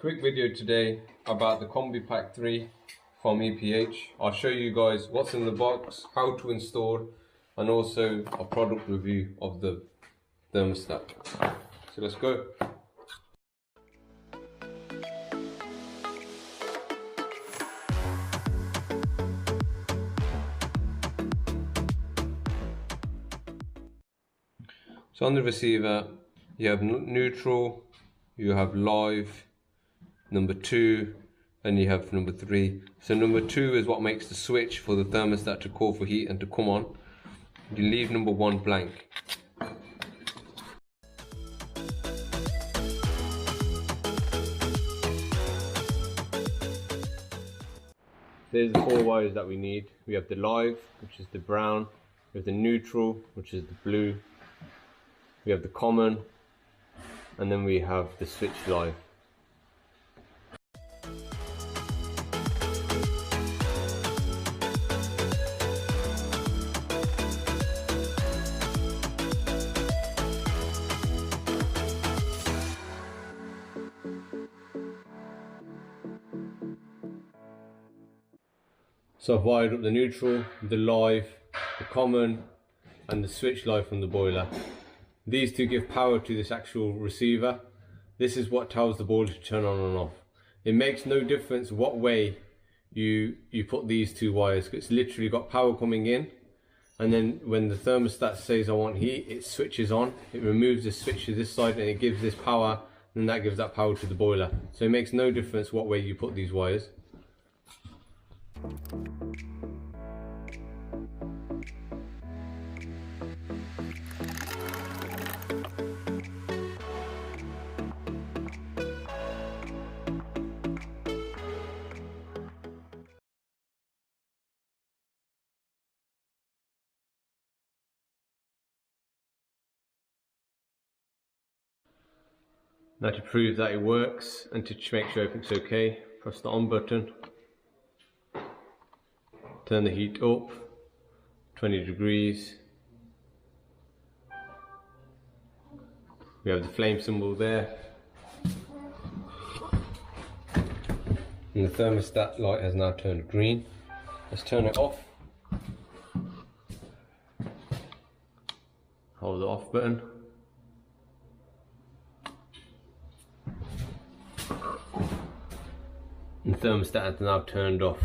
quick video today about the Combi Pack 3 from EPH. I'll show you guys what's in the box, how to install, and also a product review of the thermostat. So let's go. So on the receiver, you have neutral, you have live, number 2, and you have number 3. So number 2 is what makes the switch for the thermostat to call for heat and to come on. You leave number 1 blank. There's the 4 wires that we need. We have the live, which is the brown, we have the neutral, which is the blue, we have the common, and then we have the switch live. So I've wired up the neutral, the live, the common, and the switch live from the boiler. These two give power to this actual receiver. This is what tells the boiler to turn on and off. It makes no difference what way you put these 2 wires. It's literally got power coming in, and then when the thermostat says I want heat, it switches on. It removes the switch to this side and it gives this power, and that gives that power to the boiler. So it makes no difference what way you put these wires. Now to prove that it works and to make sure everything's okay, press the on button, turn the heat up 20 degrees. We have the flame symbol there, and the thermostat light has now turned green. Let's turn it off. Hold the off button. And the thermostat has now turned off.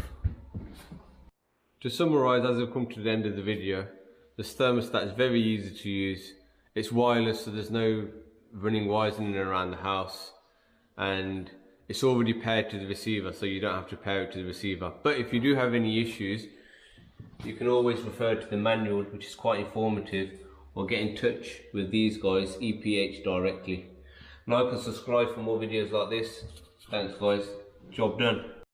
To summarise, as I've come to the end of the video, this thermostat is very easy to use. It's wireless, so there's no running wires in and around the house, and it's already paired to the receiver, so you don't have to pair it to the receiver. But if you do have any issues, you can always refer to the manual, which is quite informative, or get in touch with these guys, EPH, directly. Like and subscribe for more videos like this. Thanks guys, job done.